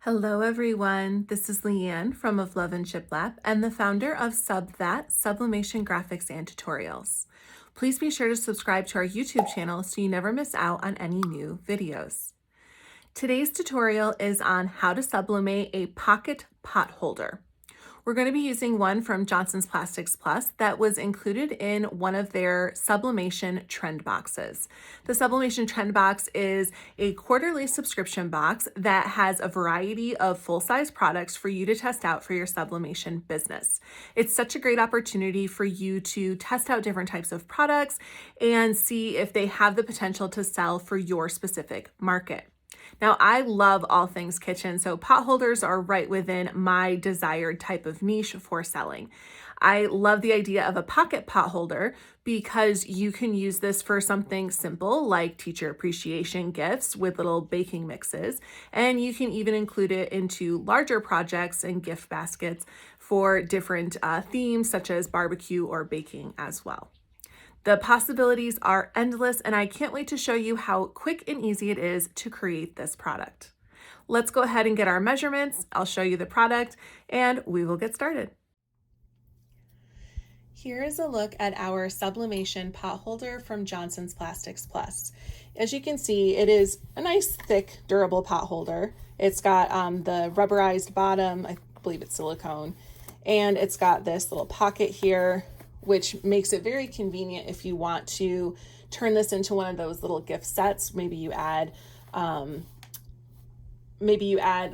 Hello, everyone. This is Leanne from Of Love and Shiplap and the founder of Sublimation graphics and tutorials. Please be sure to subscribe to our YouTube channel so you never miss out on any new videos. Today's tutorial is on how to sublimate a pocket pot holder. We're going to be using one from Johnson's Plastics Plus that was included in one of their Sublimation trend boxes. The Sublimation trend box is a quarterly subscription box that has a variety of full-size products for you to test out for your sublimation business. It's such a great opportunity for you to test out different types of products and see if they have the potential to sell for your specific market. Now, I love all things kitchen, so pot holders are right within my desired type of niche for selling. I love the idea of a pocket pot holder because you can use this for something simple like teacher appreciation gifts with little baking mixes, and you can even include it into larger projects and gift baskets for different themes such as barbecue or baking as well. The possibilities are endless, and I can't wait to show you how quick and easy it is to create this product. Let's go ahead and get our measurements. I'll show you the product, and we will get started. Here is a look at our Sublimation pot holder from Johnson's Plastics Plus. As you can see, it is a nice, thick, durable pot holder. It's got the rubberized bottom, I believe it's silicone, and it's got this little pocket here, which makes it very convenient if you want to turn this into one of those little gift sets. Maybe you add a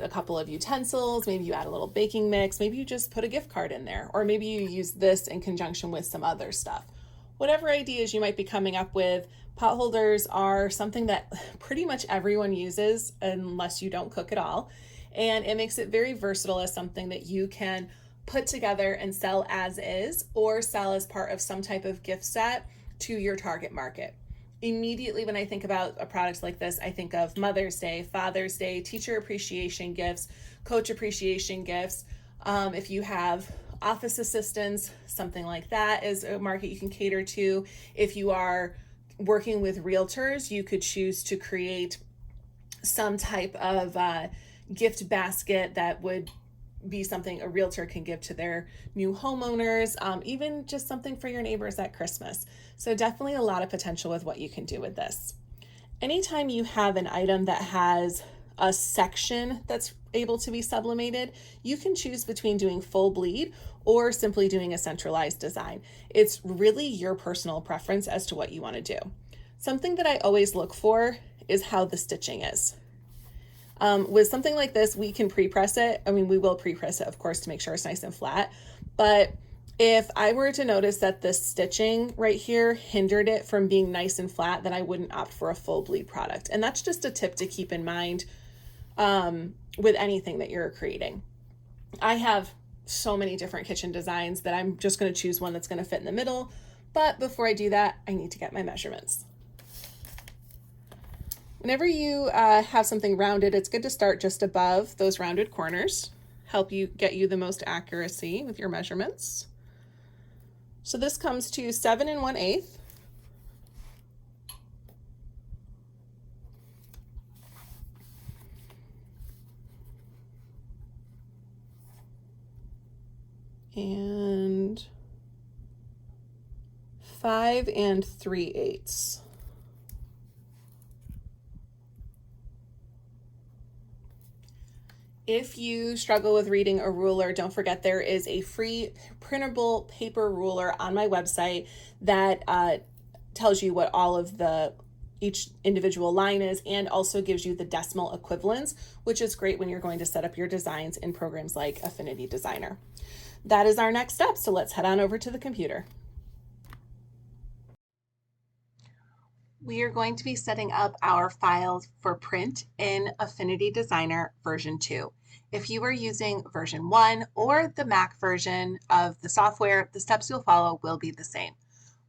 couple of utensils, maybe you add a little baking mix, maybe you just put a gift card in there, or maybe you use this in conjunction with some other stuff. Whatever ideas you might be coming up with, pot holders are something that pretty much everyone uses unless you don't cook at all. And it makes it very versatile as something that you can put together and sell as is, or sell as part of some type of gift set to your target market. Immediately when I think about a product like this, I think of Mother's Day, Father's Day, teacher appreciation gifts, coach appreciation gifts. If you have office assistants, something like that is a market you can cater to. If you are working with realtors, you could choose to create some type of gift basket that would be something a realtor can give to their new homeowners, even just something for your neighbors at Christmas. So definitely a lot of potential with what you can do with this. Anytime you have an item that has a section that's able to be sublimated, you can choose between doing full bleed or simply doing a centralized design. It's really your personal preference as to what you want to do. Something that I always look for is how the stitching is. With something like this, we can pre-press it. I mean, we will pre-press it, of course, to make sure it's nice and flat. But if I were to notice that this stitching right here hindered it from being nice and flat, then I wouldn't opt for a full bleed product. And that's just a tip to keep in mind with anything that you're creating. I have so many different kitchen designs that I'm just going to choose one that's going to fit in the middle. But before I do that, I need to get my measurements. Whenever you have something rounded, it's good to start just above those rounded corners, help you get you the most accuracy with your measurements. So this comes to 7 1/8. And 5 3/8. If you struggle with reading a ruler, don't forget there is a free printable paper ruler on my website that tells you what all of each individual line is, and also gives you the decimal equivalents, which is great when you're going to set up your designs in programs like Affinity Designer. That is our next step, so let's head on over to the computer. We are going to be setting up our files for print in Affinity Designer version 2. If you are using version 1 or the Mac version of the software, the steps you'll follow will be the same.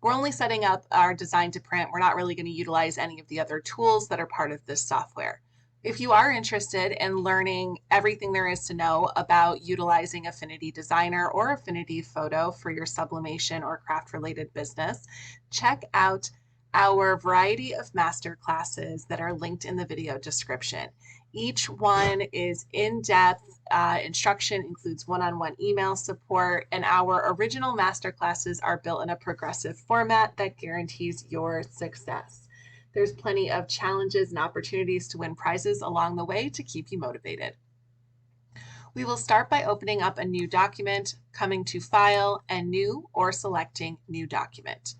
We're only setting up our design to print. We're not really going to utilize any of the other tools that are part of this software. If you are interested in learning everything there is to know about utilizing Affinity Designer or Affinity Photo for your sublimation or craft-related business, check out our variety of master classes that are linked in the video description. Each one is in-depth. Instruction includes one-on-one email support, and our original masterclasses are built in a progressive format that guarantees your success. There's plenty of challenges and opportunities to win prizes along the way to keep you motivated. We will start by opening up a new document, coming to File and New, or selecting New Document.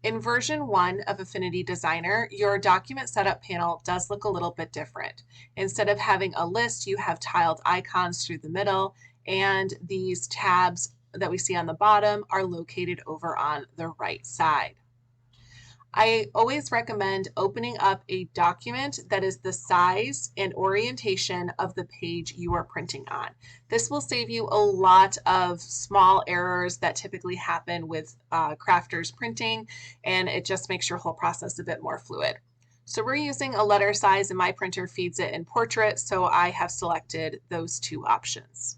In version 1 of Affinity Designer, your document setup panel does look a little bit different. Instead of having a list, you have tiled icons through the middle, and these tabs that we see on the bottom are located over on the right side. I always recommend opening up a document that is the size and orientation of the page you are printing on. This will save you a lot of small errors that typically happen with crafters printing, and it just makes your whole process a bit more fluid. So we're using a letter size, and my printer feeds it in portrait, so I have selected those two options.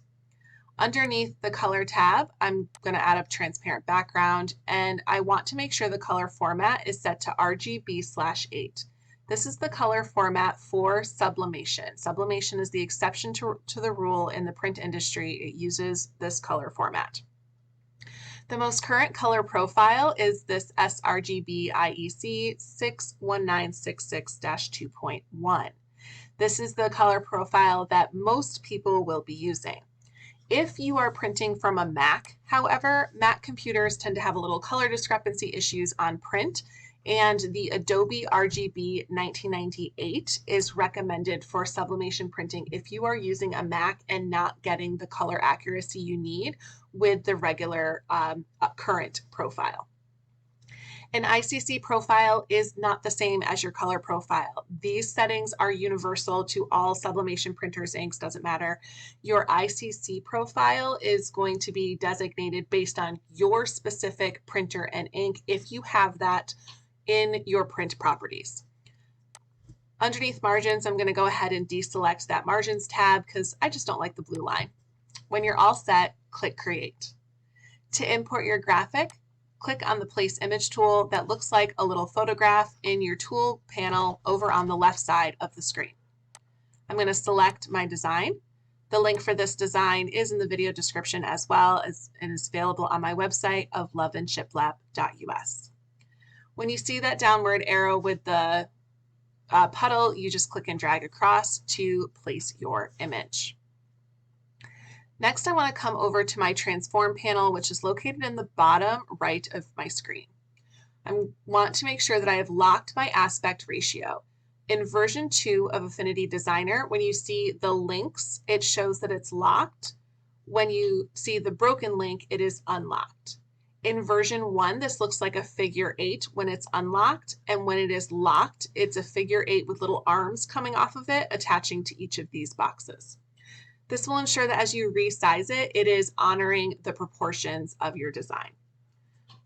Underneath the color tab, I'm going to add a transparent background, and I want to make sure the color format is set to RGB/8. This is the color format for sublimation. Sublimation is the exception to the rule in the print industry. It uses this color format. The most current color profile is this sRGB IEC 61966-2.1. This is the color profile that most people will be using. If you are printing from a Mac, however, Mac computers tend to have a little color discrepancy issues on print, and the Adobe RGB 1998 is recommended for sublimation printing if you are using a Mac and not getting the color accuracy you need with the regular current profile. An ICC profile is not the same as your color profile. These settings are universal to all sublimation printers, inks, doesn't matter. Your ICC profile is going to be designated based on your specific printer and ink if you have that in your print properties. Underneath margins, I'm going to go ahead and deselect that margins tab because I just don't like the blue line. When you're all set, click Create. To import your graphic, click on the Place Image tool that looks like a little photograph in your tool panel over on the left side of the screen. I'm going to select my design. The link for this design is in the video description as well as it is available on my website of loveandshiplab.us. When you see that downward arrow with the puddle, you just click and drag across to place your image. Next, I want to come over to my transform panel, which is located in the bottom right of my screen. I want to make sure that I have locked my aspect ratio. In version 2 of Affinity Designer, when you see the links, it shows that it's locked. When you see the broken link, it is unlocked. In version 1, this looks like a figure 8 when it's unlocked, and when it is locked, it's a figure 8 with little arms coming off of it attaching to each of these boxes. This will ensure that as you resize it, it is honoring the proportions of your design.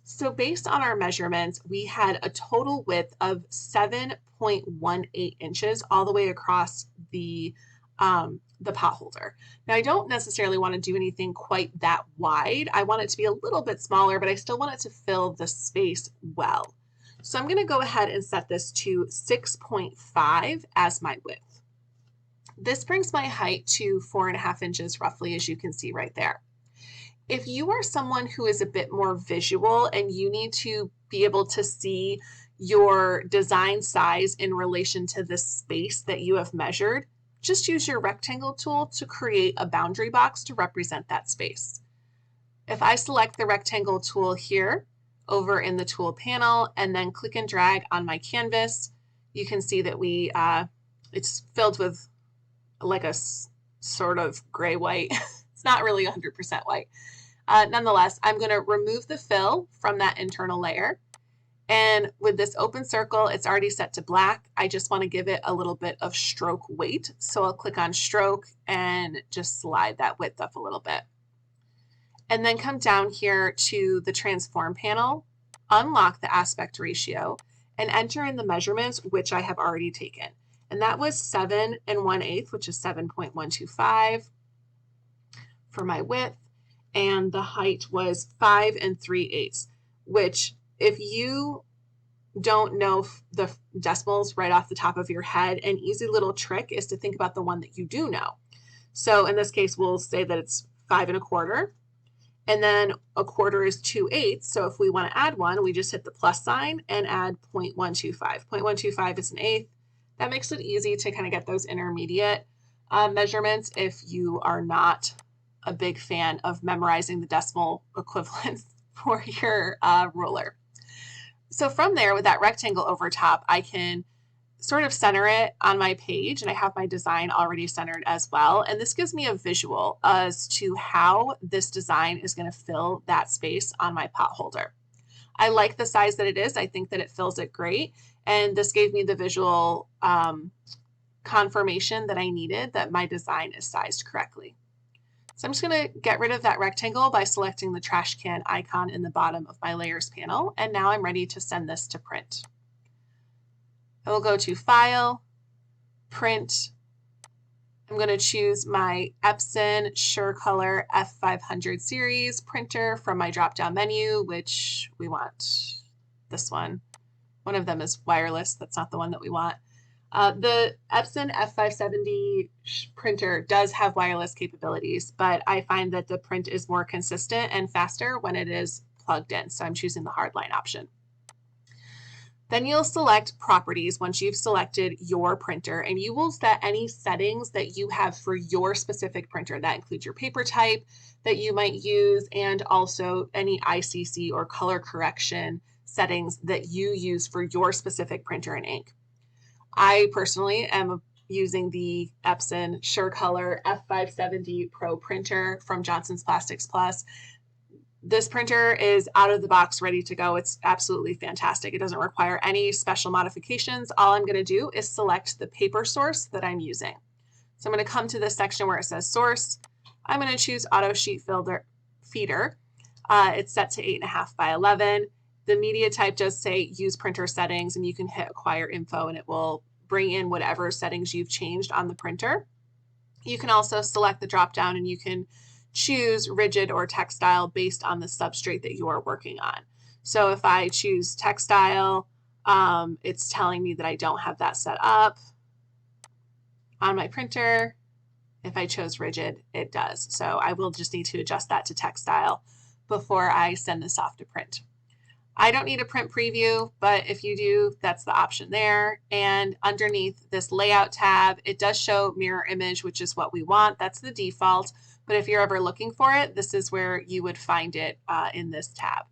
So based on our measurements, we had a total width of 7.18 inches all the way across the potholder. Now I don't necessarily want to do anything quite that wide. I want it to be a little bit smaller, but I still want it to fill the space well. So I'm going to go ahead and set this to 6.5 as my width. This brings my height to 4.5 inches roughly, as you can see right there. If you are someone who is a bit more visual and you need to be able to see your design size in relation to the space that you have measured, just use your rectangle tool to create a boundary box to represent that space. If I select the rectangle tool here over in the tool panel and then click and drag on my canvas, you can see that it's filled with like a sort of gray white. It's not really 100% white. Nonetheless, I'm going to remove the fill from that internal layer. And with this open circle, it's already set to black. I just want to give it a little bit of stroke weight. So I'll click on stroke and just slide that width up a little bit. And then come down here to the transform panel, unlock the aspect ratio, and enter in the measurements, which I have already taken. And that was 7 1/8, which is 7.125 for my width. And the height was 5 3/8, which if you don't know the decimals right off the top of your head, an easy little trick is to think about the one that you do know. So in this case, we'll say that it's 5 1/4, and then a quarter is 2/8. So if we want to add one, we just hit the plus sign and add 0.125. 0.125 is an eighth. That makes it easy to kind of get those intermediate measurements if you are not a big fan of memorizing the decimal equivalents for your ruler. So from there, with that rectangle over top, I can sort of center it on my page, and I have my design already centered as well. And this gives me a visual as to how this design is going to fill that space on my pot holder. I like the size that it is. I think that it fills it great. And this gave me the visual confirmation that I needed that my design is sized correctly. So I'm just going to get rid of that rectangle by selecting the trash can icon in the bottom of my layers panel. And now I'm ready to send this to print. I will go to File, Print. I'm going to choose my Epson SureColor F500 series printer from my drop-down menu, which we want this one. One of them is wireless. That's not the one that we want. The Epson F570 printer does have wireless capabilities, but I find that the print is more consistent and faster when it is plugged in. So I'm choosing the hardline option. Then you'll select properties once you've selected your printer, and you will set any settings that you have for your specific printer. That includes your paper type that you might use, and also any ICC or color correction settings that you use for your specific printer and ink. I personally am using the Epson SureColor F570 Pro printer from Johnson's Plastics Plus. This printer is out of the box, ready to go. It's absolutely fantastic. It doesn't require any special modifications. All I'm going to do is select the paper source that I'm using. So I'm going to come to this section where it says source. I'm going to choose Auto Sheet Feeder. It's set to 8.5 by 11. The media type does say use printer settings, and you can hit acquire info and it will bring in whatever settings you've changed on the printer. You can also select the drop down and you can choose rigid or textile based on the substrate that you are working on. So if I choose textile, it's telling me that I don't have that set up on my printer. If I chose rigid, it does. So I will just need to adjust that to textile before I send this off to print. I don't need a print preview, but if you do, that's the option there. And underneath this layout tab, it does show mirror image, which is what we want. That's the default. But if you're ever looking for it, this is where you would find it in this tab.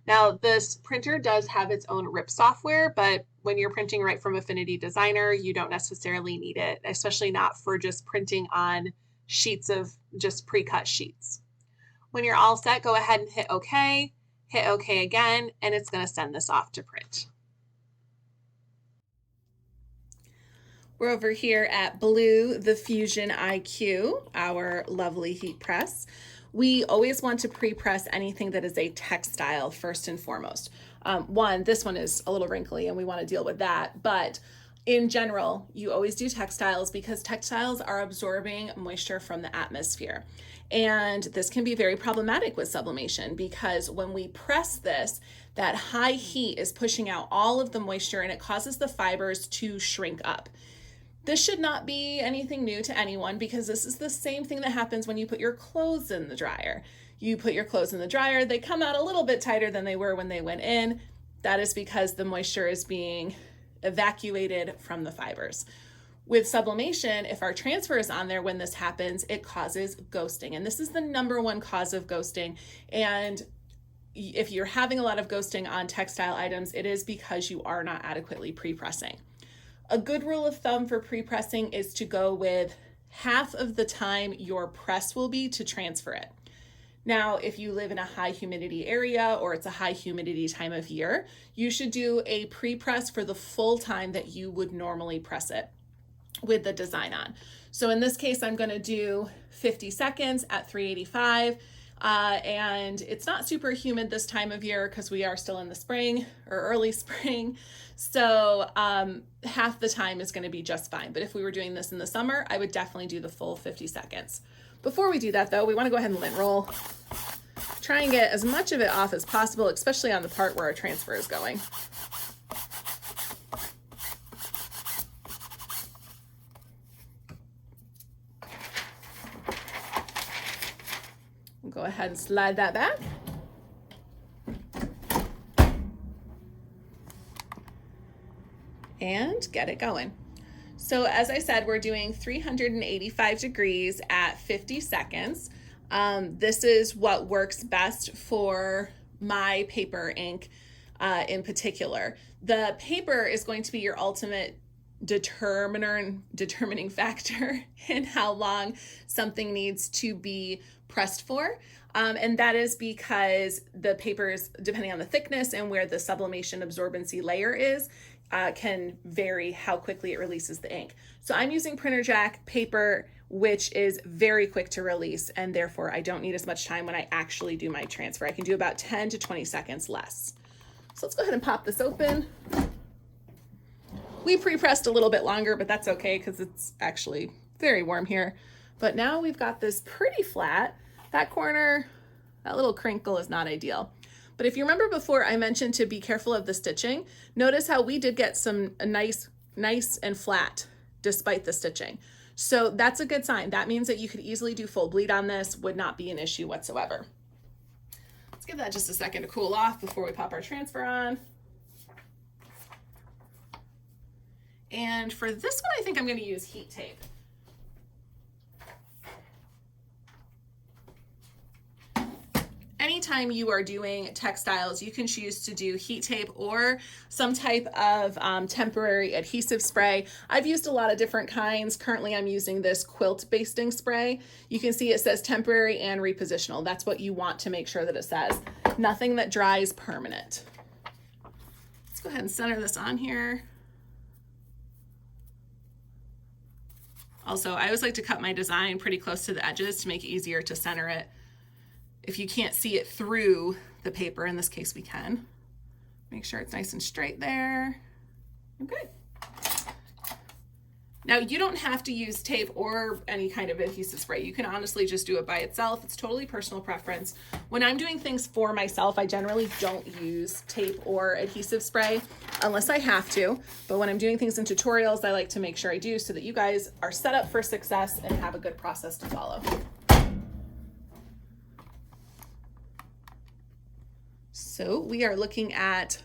Now, this printer does have its own RIP software, but when you're printing right from Affinity Designer, you don't necessarily need it, especially not for just printing on sheets of just pre-cut sheets. When you're all set, go ahead and hit OK. Hit OK again, and it's going to send this off to print. We're over here at Blue, the Fusion IQ, our lovely heat press. We always want to pre-press anything that is a textile first and foremost. This one is a little wrinkly and we want to deal with that, but in general, you always do textiles because textiles are absorbing moisture from the atmosphere. And this can be very problematic with sublimation because when we press this, that high heat is pushing out all of the moisture and it causes the fibers to shrink up. This should not be anything new to anyone because this is the same thing that happens when you put your clothes in the dryer. You put your clothes in the dryer, they come out a little bit tighter than they were when they went in. That is because the moisture is being evacuated from the fibers. With sublimation, if our transfer is on there when this happens, it causes ghosting. And this is the #1 cause of ghosting. And if you're having a lot of ghosting on textile items, it is because you are not adequately pre-pressing. A good rule of thumb for pre-pressing is to go with half of the time your press will be to transfer it. Now, if you live in a high humidity area or it's a high humidity time of year, you should do a pre-press for the full time that you would normally press it with the design on. So in this case, I'm going to do 50 seconds at 385. And it's not super humid this time of year because we are still in the spring or early spring. So half the time is going to be just fine. But if we were doing this in the summer, I would definitely do the full 50 seconds. Before we do that though, we want to go ahead and lint roll. Try and get as much of it off as possible, especially on the part where our transfer is going. Go ahead and slide that back. And get it going. So as I said, we're doing 385 degrees at 50 seconds. This is what works best for my paper ink in particular. The paper is going to be your ultimate determining factor in how long something needs to be pressed for. And that is because the papers, depending on the thickness and where the sublimation absorbency layer is, can vary how quickly it releases the ink. So I'm using printer jack paper, which is very quick to release, and therefore I don't need as much time when I actually do my transfer. I can do about 10 to 20 seconds less. So let's go ahead and pop this open. We pre-pressed a little bit longer, but that's okay because it's actually very warm here. But now we've got this pretty flat. That corner, that little crinkle is not ideal. But if you remember before, I mentioned to be careful of the stitching. Notice how we did get some nice and flat despite the stitching. So that's a good sign. That means that you could easily do full bleed on this, would not be an issue whatsoever. Let's give that just a second to cool off before we pop our transfer on. And for this one, I think I'm going to use heat tape. Anytime you are doing textiles, you can choose to do heat tape or some type of temporary adhesive spray. I've used a lot of different kinds. Currently, I'm using this quilt basting spray. You can see it says temporary and repositional. That's what you want to make sure that it says. Nothing that dries permanent. Let's go ahead and center this on here. Also, I always like to cut my design pretty close to the edges to make it easier to center it. If you can't see it through the paper, in this case we can. Make sure it's nice and straight there. Okay. Now you don't have to use tape or any kind of adhesive spray. You can honestly just do it by itself. It's totally personal preference. When I'm doing things for myself, I generally don't use tape or adhesive spray unless I have to. But when I'm doing things in tutorials, I like to make sure I do so that you guys are set up for success and have a good process to follow. So we are looking at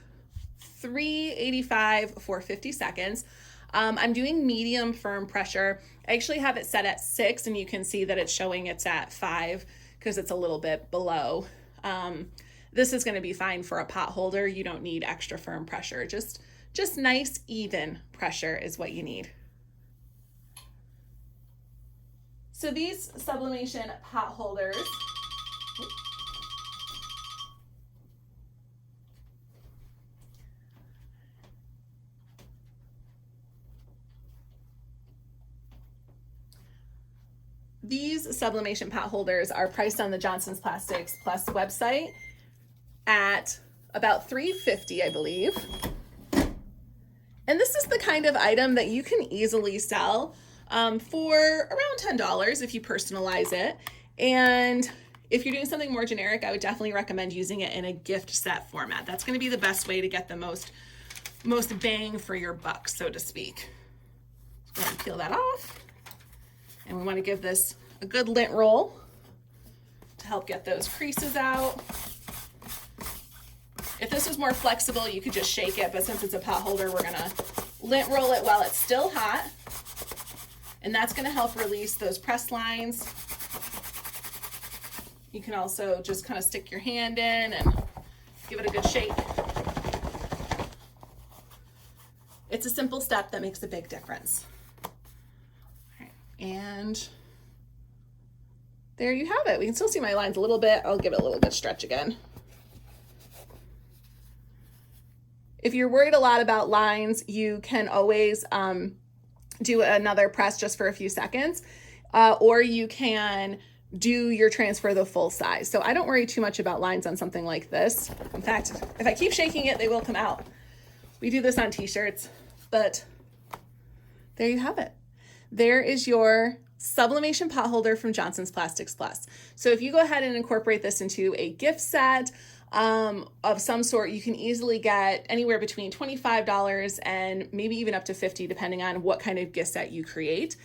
385 for 50 seconds. I'm doing medium firm pressure. I actually have it set at 6, and you can see that it's showing it's at 5 because it's a little bit below. This is going to be fine for a pot holder. You don't need extra firm pressure. Just nice, even pressure is what you need. So these Sublimation pot holders, these Sublimation pot holders are priced on the Johnson's Plastics Plus website at about $3.50, I believe. And this is the kind of item that you can easily sell for around $10 if you personalize it. And if you're doing something more generic, I would definitely recommend using it in a gift set format. That's going to be the best way to get the most bang for your buck, so to speak. Go ahead and peel that off. And we want to give this a good lint roll to help get those creases out. If this was more flexible, you could just shake it, but since it's a pot holder, we're gonna lint roll it while it's still hot. And that's gonna help release those press lines. You can also just kind of stick your hand in and give it a good shake. It's a simple step that makes a big difference. And there you have it. We can still see my lines a little bit. I'll give it a little bit of stretch again. If you're worried a lot about lines, you can always do another press just for a few seconds, or you can do your transfer the full size. So I don't worry too much about lines on something like this. In fact, if I keep shaking it, they will come out. We do this on t-shirts, but there you have it. There is your Sublimation pot holder from Johnson's Plastics Plus. So if you go ahead and incorporate this into a gift set of some sort, you can easily get anywhere between $25 and maybe even up to $50, depending on what kind of gift set you create.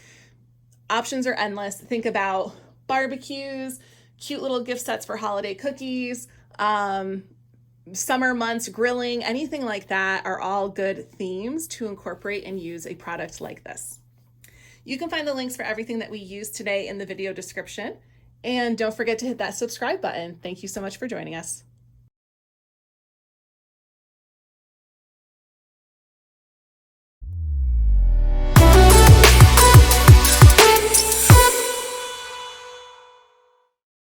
Options are endless. Think about barbecues, cute little gift sets for holiday cookies, summer months, grilling, anything like that are all good themes to incorporate and use a product like this. You can find the links for everything that we used today in the video description. And don't forget to hit that subscribe button. Thank you so much for joining us.